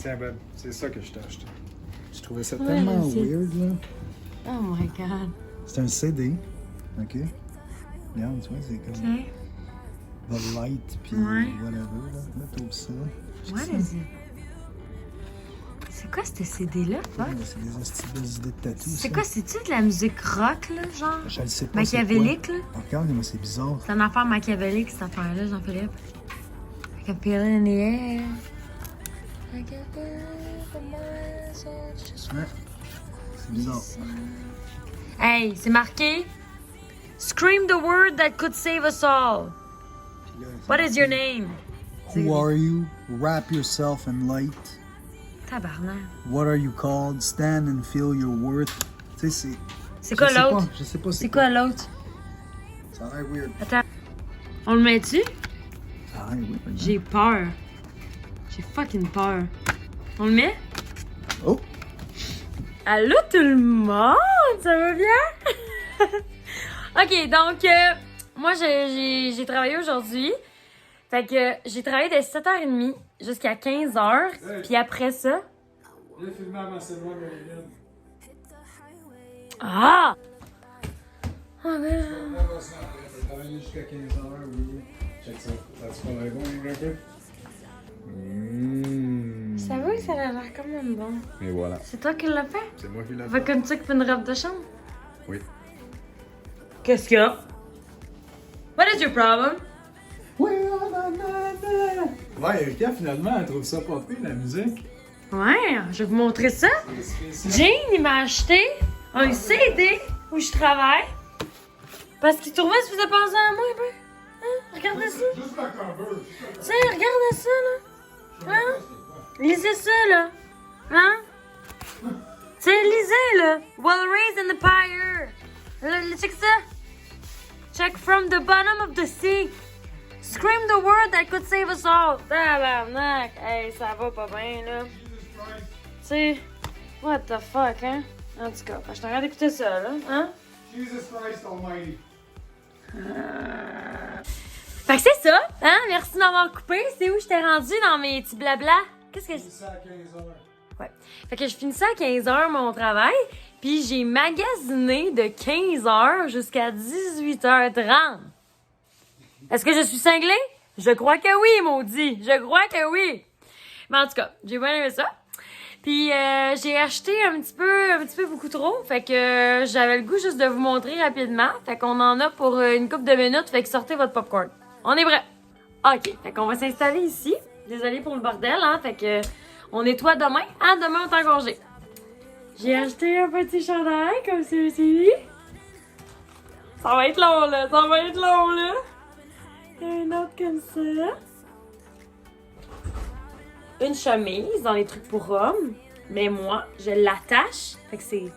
Tiens, Ben, c'est ça que je t'ai acheté. Je trouvais ça Ouais, tellement aussi. weird, là. Oh my god. C'est un CD, OK? Regarde, tu vois, c'est comme Ok. The Light, puis Ouais. whatever, là. Là, t'ouvres ça. What is it? C'est quoi ce CD-là, fuck? Ouais, c'est des hosties de idées de tatou, C'est ça. quoi, c'est-tu de la musique rock, là, genre? Je le sais pas. Machiavélique, là? Oh, regarde, moi, c'est bizarre. C'est une affaire machiavélique, cette affaire-là, Jean-Philippe. I can feel it in the air. I can feel it from my soul. Ouais. C'est bizarre. Hey, c'est marqué. Scream the word that could save us all. Puis là, What is your name? Who are you? Wrap yourself in light. Tabarnak. What are you called? Stand and feel your worth. Tu sais, c'est... C'est quoi l'autre? Je sais pas C'est quoi l'autre? Ça a l'air weird. Attends. On le met-tu? Ça a l'air weird. hein? J'ai peur. J'ai fucking peur. On le met? Oh! Allô tout le monde! Ça va bien? Ok, donc, moi j'ai travaillé aujourd'hui. Fait que j'ai travaillé de 7h30 jusqu'à 15h. Hey. Puis après ça... Viens filmer avant Sylvain Marilyn. Ah! Oh, mais... On va ça après. T'as travaillé jusqu'à 15h, oui. Check ça. Ça te paraît bon, un peu? Ça va, ça a l'air quand même bon. Et voilà. C'est toi qui l'as fait? C'est moi qui l'ai Fait comme ça que fait une robe de chambre? Oui. Qu'est-ce qu'il y a? What is your problem? Ouais, Erika, finalement, elle trouve ça pas pire, la musique. Ouais, je vais vous montrer ça. Jane, il m'a acheté un CD où je travaille. Parce qu'il trouvait que ça faisait penser à moi un peu. Hein? Regardez ça. Juste la cover. Tiens, regardez ça, là. Hein? Lisez ça, là. Hein? Tiens, lisez, là. Well raised in the pyre. Là, check ça. Check from the bottom of the sea. Scream the word that could save us all. Tabarnak. Hey, ça va pas bien, là. Jesus Christ. Tu sais, what the fuck, hein? En tout cas, je t'arrête d'écouter ça, là. Hein? Jesus Christ Almighty. Fait que c'est ça, hein? Merci d'avoir coupé. C'est où je t'ai rendu dans mes petits blabla? Qu'est-ce que C'est ça à 15h. Ouais. Fait que je finissais à 15h mon travail, puis j'ai magasiné de 15h jusqu'à 18h30. Est-ce que je suis cinglée? Je crois que oui, maudit. Je crois que oui. Mais en tout cas, j'ai bien aimé ça. Puis j'ai acheté un petit peu beaucoup trop. Fait que j'avais le goût juste de vous montrer rapidement. Fait qu'on en a pour une couple de minutes. Fait que sortez votre popcorn. On est prêt. OK. Fait qu'on va s'installer ici. Désolée pour le bordel, hein. Fait que on nettoie demain. Hein, demain on est en congé. J'ai acheté un petit chandail comme celui-ci. Ça va être long, là. Ça va être long, là. Et un autre comme ça. Une chemise dans les trucs pour hommes. Mais moi, je l'attache. Fait que c'est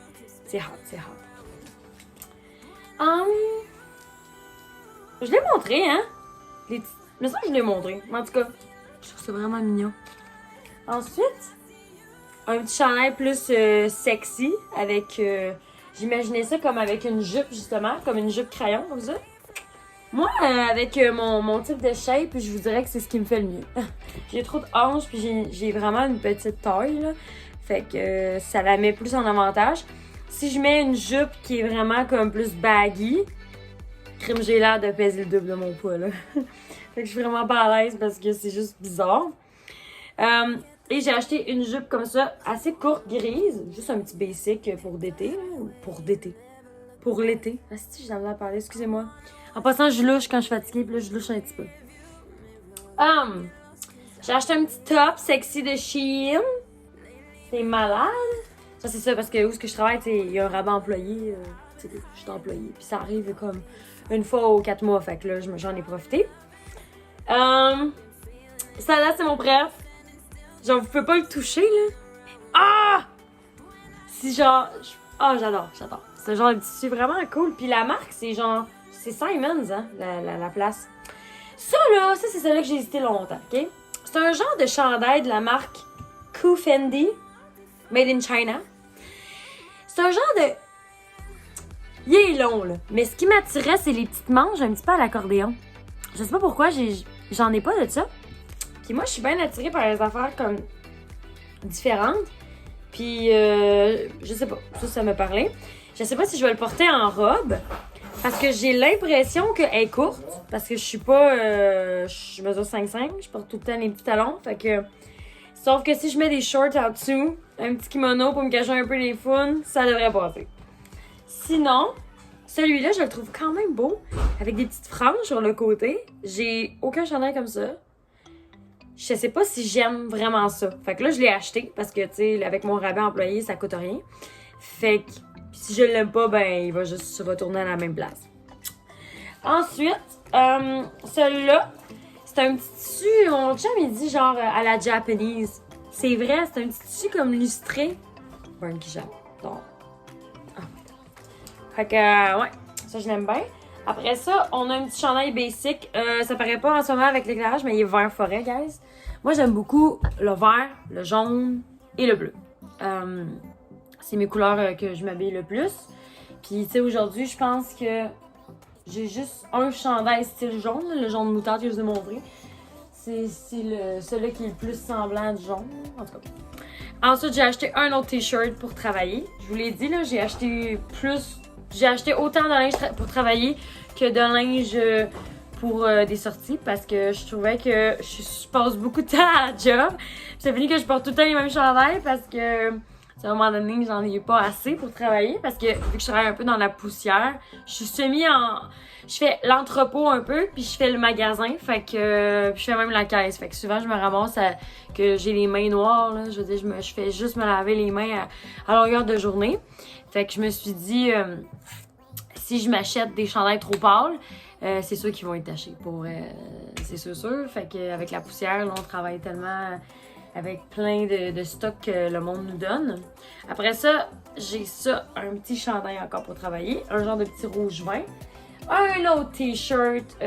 hot, c'est hot. Je l'ai montré, hein? Mais ça, je l'ai montré. Mais en tout cas, je trouve ça vraiment mignon. Ensuite, un petit chandail plus sexy avec... J'imaginais ça comme avec une jupe, justement. Comme une jupe crayon, comme ça. Moi, avec mon type de shape, je vous dirais que c'est ce qui me fait le mieux. J'ai trop de hanches, puis j'ai vraiment une petite taille, là. Fait que ça la met plus en avantage. Si je mets une jupe qui est vraiment comme plus baggy, crime, j'ai l'air de peser le double de mon poids, là. Fait que je suis vraiment pas à l'aise parce que c'est juste bizarre. Et j'ai acheté une jupe comme ça, assez courte, grise. Juste un petit basic pour d'été, là. Pour l'été. Ah, si, j'ai envie d'en parler, excusez-moi. En passant, je louche quand je suis fatiguée, puis là, je louche un petit peu. J'ai acheté un petit top sexy de Shein. C'est malade. Ça, c'est ça, parce que où est-ce que je travaille, il y a un rabat employé. Je suis employée. Puis ça arrive comme une fois aux 4 mois. Fait que là, j'en ai profité. Ça, là, c'est mon préf. Genre, vous pouvez pas le toucher, là. Ah! Si genre... Ah, j'adore. C'est genre un tissu vraiment cool. Puis la marque, c'est genre... C'est Simons, hein, la place. Ça, là, c'est celle-là que j'ai hésité longtemps, OK? C'est un genre de chandail de la marque Ku Fendi, made in China. C'est un genre de... Il est long, là. Mais ce qui m'attirait, c'est les petites manches un petit peu à l'accordéon. Je sais pas pourquoi, j'en ai pas de ça. Puis moi, je suis bien attirée par les affaires comme différentes. Puis, je sais pas, ça me parlait. Je sais pas si je vais le porter en robe. Parce que j'ai l'impression qu'elle est courte. Parce que je suis pas. Je mesure 5'5". Je porte tout le temps les petits talons. Fait que. Sauf que si je mets des shorts en dessous, un petit kimono pour me cacher un peu les founes, ça devrait passer. Sinon, celui-là, je le trouve quand même beau. Avec des petites franges sur le côté. J'ai aucun chandail comme ça. Je sais pas si j'aime vraiment ça. Fait que là, je l'ai acheté. Parce que, tu sais, avec mon rabais employé, ça coûte rien. Fait que. Si je l'aime pas, ben il va juste se retourner à la même place. Ensuite, celui-là, c'est un petit tissu, mon chum il dit genre à la Japanese. C'est vrai, c'est un petit tissu comme lustré. Pas un hijab. Donc. Ah. Fait que, ouais, ça je l'aime bien. Après ça, on a un petit chandail basic. Ça paraît pas en ce moment avec l'éclairage, mais il est vert forêt, guys. Moi, j'aime beaucoup le vert, le jaune et le bleu. C'est mes couleurs que je m'habille le plus. Puis, tu sais, aujourd'hui, je pense que j'ai juste un chandail style jaune, le jaune moutarde que je vous ai montré. C'est celui qui est le plus semblant du jaune, en tout cas. Ensuite, j'ai acheté un autre t-shirt pour travailler. Je vous l'ai dit, là, j'ai acheté autant de linge pour travailler que de linge pour des sorties parce que je trouvais que je passe beaucoup de temps à la job. C'est fini que je porte tout le temps les mêmes chandails parce que... à un moment donné, j'en ai pas assez pour travailler parce que vu que je travaille un peu dans la poussière, je suis je fais l'entrepôt un peu, puis je fais le magasin, fait que puis je fais même la caisse. Fait que souvent, je me ramasse que j'ai les mains noires, là. Je veux dire, je fais juste me laver les mains à longueur de journée. Fait que je me suis dit, si je m'achète des chandails trop pâles, c'est sûr qu'ils vont être tachés, c'est sûr. Fait qu'avec la poussière, là, on travaille tellement... avec plein de stocks que le monde nous donne. Après ça, j'ai ça, un petit chandail encore pour travailler, un genre de petit rouge vin. Un autre t-shirt,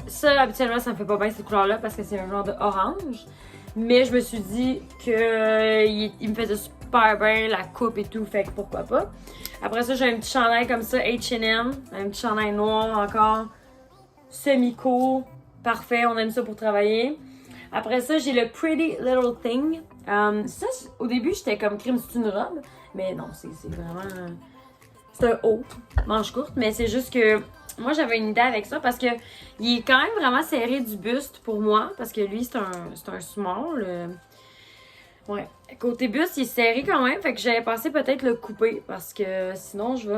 ça habituellement ça me fait pas bien cette couleur-là parce que c'est un genre de orange. Mais je me suis dit que il me faisait super bien la coupe et tout, fait que pourquoi pas. Après ça, j'ai un petit chandail comme ça, H&M, un petit chandail noir encore, semi-court, parfait, on aime ça pour travailler. Après ça, j'ai le Pretty Little Thing. Ça, au début, j'étais comme crime, c'est une robe. Mais non, c'est vraiment... c'est un haut, manche courte. Mais c'est juste que moi, j'avais une idée avec ça parce que il est quand même vraiment serré du buste pour moi. Parce que lui, c'est un small. Ouais. Côté buste, il est serré quand même. Fait que j'avais pensé peut-être le couper. Parce que sinon, j'ai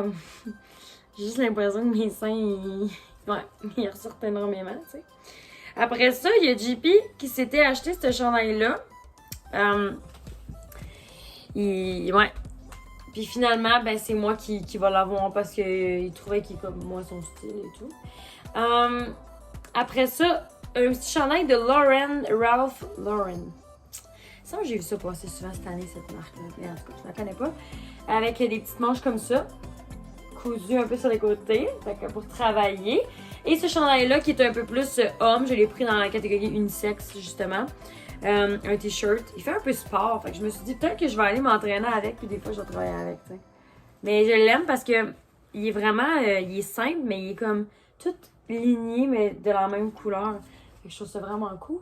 juste l'impression que mes seins, ils ressortent énormément, tu sais. Après ça, il y a JP qui s'était acheté ce chandail-là. Ouais. Puis finalement, ben, c'est moi qui va l'avoir parce qu'il trouvait qu'il est comme moi son style et tout. Après ça, un petit chandail de Ralph Lauren. Ça, j'ai vu ça passer souvent cette année, cette marque-là. Mais en tout cas, je la connais pas. Avec des petites manches comme ça, cousues un peu sur les côtés, fait que pour travailler. Et ce chandail-là, qui est un peu plus homme, je l'ai pris dans la catégorie unisex, justement. Un t-shirt. Il fait un peu sport, fait que je me suis dit peut-être que je vais aller m'entraîner avec, puis des fois, je vais travailler avec, tu sais. Mais je l'aime parce que il est vraiment, il est simple, mais il est comme tout ligné, mais de la même couleur. Fait que je trouve ça vraiment cool.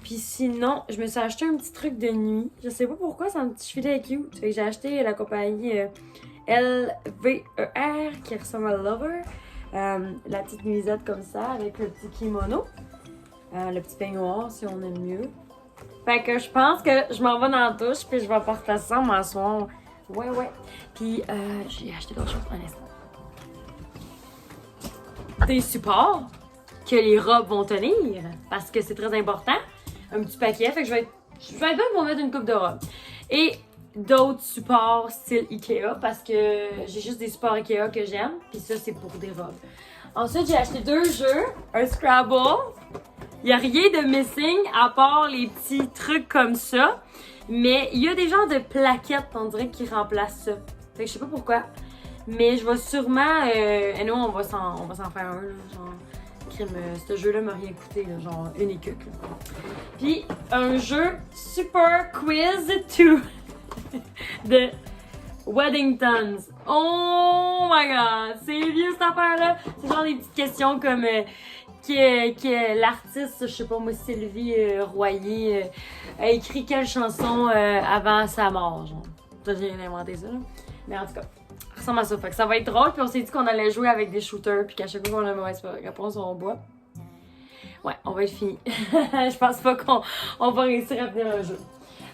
Puis sinon, je me suis acheté un petit truc de nuit. Je sais pas pourquoi, c'est un petit filet cute. Fait que j'ai acheté la compagnie LVER qui ressemble à Lover. La petite nuisette comme ça, avec le petit kimono. Le petit peignoir, si on aime mieux. Fait que je pense que je m'en vais dans la douche, puis je vais porter ça m'asseoir. Ouais. Puis j'ai acheté d'autres choses un instant. Des supports que les robes vont tenir, parce que c'est très important. Un petit paquet, fait que je vais être bonne pour mettre une coupe de robes. Et d'autres supports style Ikea, parce que j'ai juste des supports Ikea que j'aime, puis ça, c'est pour des robes. Ensuite, j'ai acheté 2 jeux, un Scrabble. Il n'y a rien de missing à part les petits trucs comme ça. Mais il y a des genres de plaquettes, on dirait, qui remplacent ça. Fait que je sais pas pourquoi. Mais je vais sûrement... et nous, on va s'en faire un, là, genre... ce jeu-là m'a rien coûté, là, genre une écuque. Puis un jeu Super Quiz 2 de Weddingtons. Oh my god! C'est vieux cette affaire-là! C'est genre des petites questions comme que l'artiste, je sais pas moi, Sylvie Royer, a écrit quelle chanson avant sa mort, genre. Ça, j'ai inventé ça, là. Mais en tout cas, ça ressemble à ça. Fait que ça va être drôle, puis on s'est dit qu'on allait jouer avec des shooters, puis qu'à chaque fois qu'on a une mauvaise réponse, on boit. Ouais, on va être fini. Je pense pas qu'on va réussir à tenir un jeu.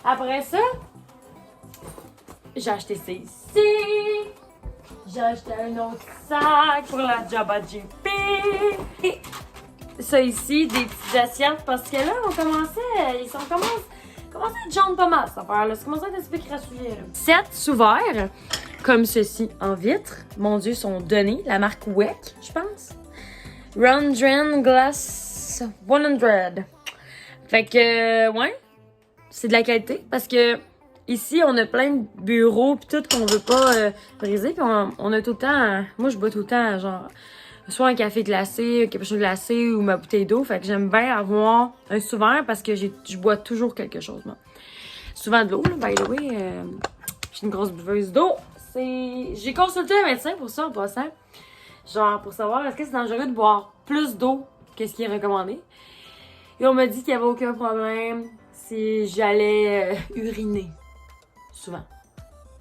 Après ça, j'ai acheté ça ici. J'ai acheté un autre sac pour la Jabba GP. Et ça ici, des petites assiettes, parce que là, ils commençaient à être jaunes pas mal, cette affaire-là. Ça commençait à être un petit peu crassouillé, là. 7 sous-verts, comme ceci, en vitre. Mon Dieu, sont donnés. La marque Weck, je pense. Rondren Glass 100. Fait que, ouais, c'est de la qualité, parce que ici, on a plein de bureaux pis tout qu'on veut pas briser. Puis on a tout le temps... Moi, je bois tout le temps, genre... Soit un café glacé, un cappuccino glacé ou ma bouteille d'eau. Fait que j'aime bien avoir un sous-verre parce que je bois toujours quelque chose, moi. Souvent de l'eau, là, by the way. J'ai une grosse buveuse d'eau. J'ai consulté un médecin pour ça, en passant. Genre, pour savoir est-ce que c'est dangereux de boire plus d'eau que ce qui est recommandé. Et on m'a dit qu'il n'y avait aucun problème si j'allais uriner. Souvent.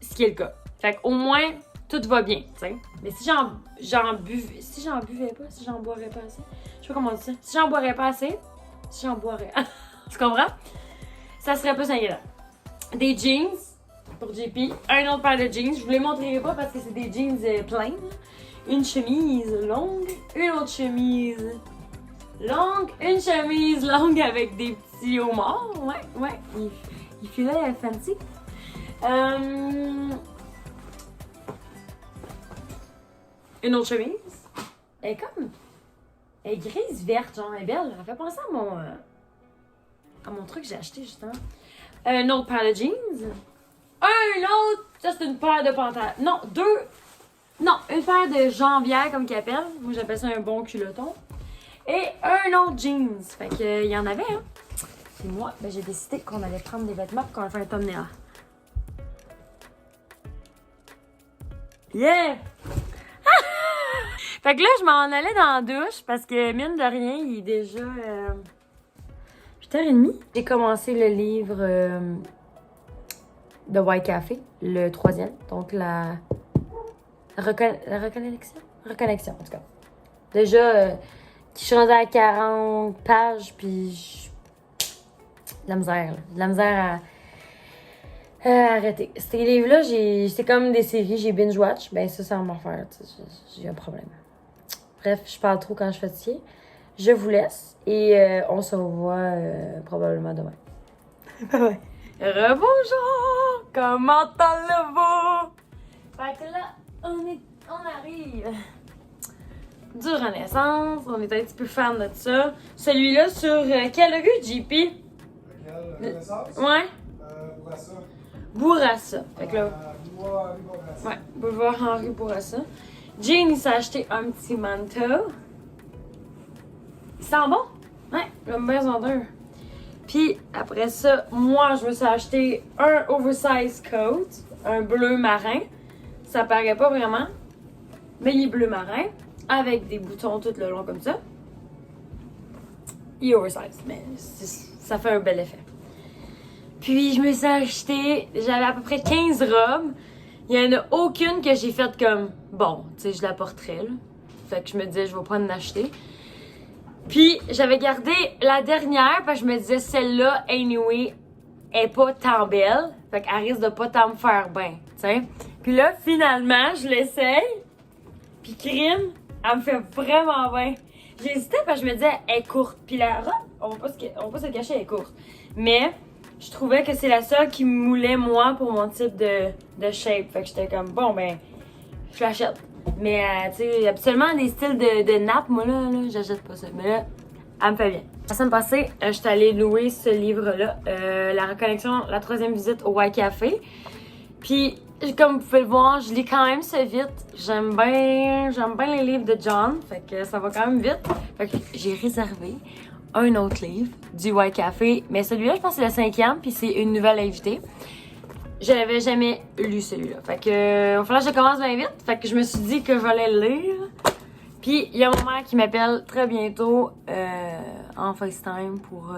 Ce qui est le cas. Fait qu'au moins, tout va bien, tu sais. Mais si j'en buvais pas, si j'en boirais pas assez, je sais pas comment on dit ça. Si j'en boirais pas assez, si j'en boirais. Tu comprends? Ça serait plus inquiétant. Des jeans pour JP. Un autre paire de jeans. Je vous les montrerai pas parce que c'est des jeans pleins. Une chemise longue. Une autre chemise longue. Une chemise longue avec des petits homards. Ouais. Il filait fancy. Une autre chemise. Elle est grise, verte, genre, elle est belle. Elle fait penser à mon truc que j'ai acheté, justement. Une autre paire de jeans. Un autre, ça c'est une paire de pantalons. Non, une paire de jambières, comme qu'ils appellent. Moi, j'appelle ça un bon culotton. Et un autre jeans. Fait que, il y en avait, hein. Puis moi, ben, j'ai décidé qu'on allait prendre des vêtements pour qu'on allait faire un thumbnail. Yeah! Fait que là, je m'en allais dans la douche parce que, mine de rien, il est déjà 8h30. J'ai commencé le livre de White Café, le 3e. Donc, la reconnexion? Reconnexion, en tout cas. Déjà, je suis rendue à 40 pages, puis de la misère, là. De la misère à arrêter. Ces livres-là, c'est comme des séries, j'ai binge-watch. Ben ça va m'en faire, j'ai un problème. Bref, je parle trop quand je suis fatiguée. Je vous laisse et on se revoit probablement demain. Bye. Rebonjour! Comment allez-vous? Fait que là, on arrive du Renaissance. On est un petit peu fan de ça. Celui-là sur quelle rue, JP? Laquelle? Renaissance? Ouais. Bourassa. Bourassa. Fait que là, Bourassa. ouais, boulevard Henri Bourassa. Jean, il s'est acheté un petit manteau. Il sent bon? Ouais, j'aime bien en deux. Puis après ça, moi, je me suis acheté un oversized coat, un bleu marin. Ça paraît pas vraiment, mais il est bleu marin, avec des boutons tout le long comme ça. Il est oversized, mais ça fait un bel effet. Puis je me suis acheté, j'avais à peu près 15 robes. Il y en a aucune que j'ai faite comme, bon, tu sais, je la porterais, là. Fait que je me disais, je vais pas en acheter. Puis j'avais gardé la dernière, parce que je me disais, celle-là, anyway, est pas tant belle. Fait qu'elle risque de pas tant me faire bien, tu sais. Puis là, finalement, je l'essaye. Puis crime, elle me fait vraiment bien. J'hésitais parce que je me disais, elle est courte. Puis la robe, on va pas se cacher, elle est courte. Mais je trouvais que c'est la seule qui me moulait, moi, pour mon type de shape. Fait que j'étais comme, bon, ben, je l'achète. Mais, tu sais, habituellement, des styles de nappe, moi, là, j'achète pas ça. Mais là, elle me fait bien. La semaine passée, je suis allée louer ce livre-là, La reconnexion, la 3e visite au White Café. Puis, comme vous pouvez le voir, je lis quand même ça vite. J'aime bien les livres de John, fait que ça va quand même vite. Fait que j'ai réservé un autre livre du White Café, mais celui-là, je pense que c'est le 5e, puis c'est une nouvelle invitée. Je n'avais jamais lu celui-là. Fait que, il va falloir que je commence bien vite. Fait que je me suis dit que j'allais le lire. Puis il y a mon mère qui m'appelle très bientôt en FaceTime pour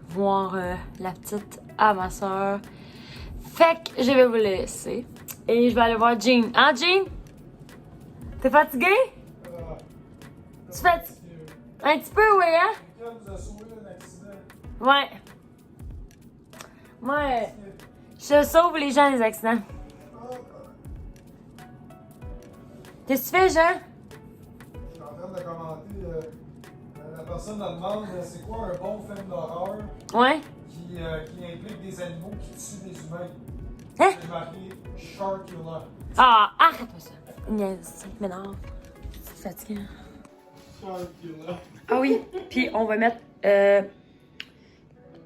voir la petite à ma soeur. Fait que je vais vous laisser. Et je vais aller voir Jean. Hein, Jean? T'es fatigué? Tu fais un petit peu, oui, hein? Ouais. Moi, je sauve les gens des accidents. Qu'est-ce que tu fais, Jean? Je suis en train de commenter. La personne me demande c'est quoi un bon film d'horreur Ouais. qui implique des animaux qui tuent des humains. Hein? J'ai marqué Sharkula. Ah, arrête-moi ça. Ça m'énerve. C'est fatigant. Sharkula. Ah oui, puis on va mettre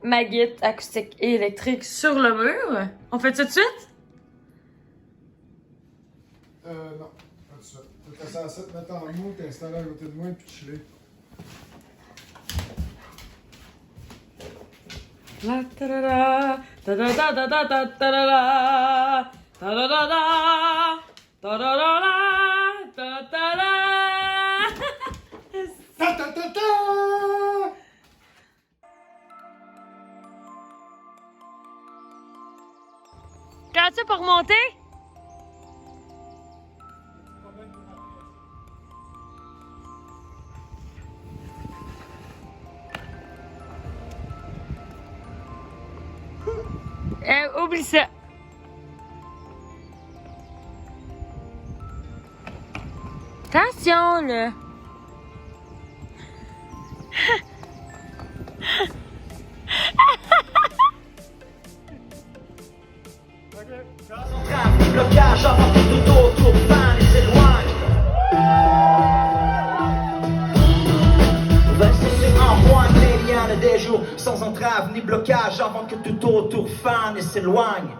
ma guitare acoustique et électrique sur le mur. On fait ça tout de suite? Non, pas tout de suite. Tu fais ça à 7 mettre en mou, t'installer à côté de moi et puis chiller. La ta-da-da, ta-da-da-da-da-da, ta-da-da, ta-da-da-da, ta-da-da-da, ta-da-da. Ta-ta-ta-ta! Quand tu pour remonter? Oublie ça. Attention, là. Blocage avant que tout autour fan et s'éloigne. Vacciner en point les liens des jours sans entrave ni blocage avant que tout autour fan et s'éloigne.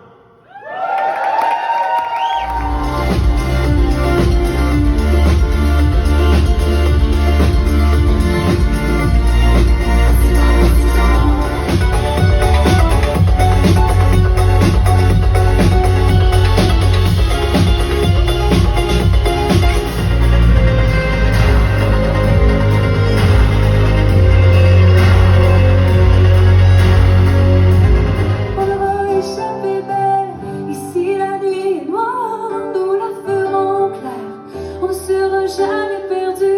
Jamais perdu.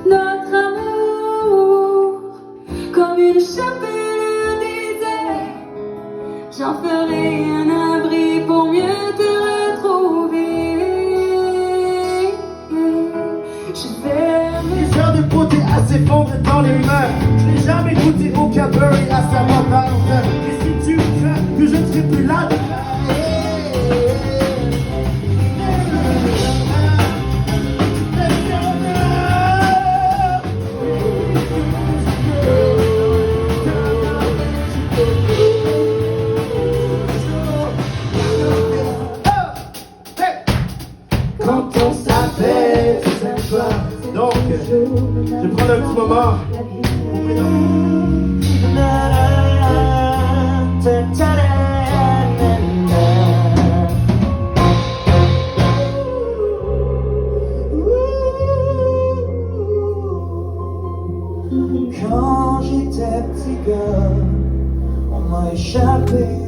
Notre amour, comme une chapelle disait, j'en ferai un abri pour mieux te retrouver. Je vais Les heures de beauté à s'effondrer dans les mains. Je n'ai jamais goûté au Cadbury à sa mentale. Et si tu crains que je ne serai plus là quand on s'appelle, tu sais pas. Donc, je vais prendre un petit moment pour quand j'étais petit gars, on m'a échappé.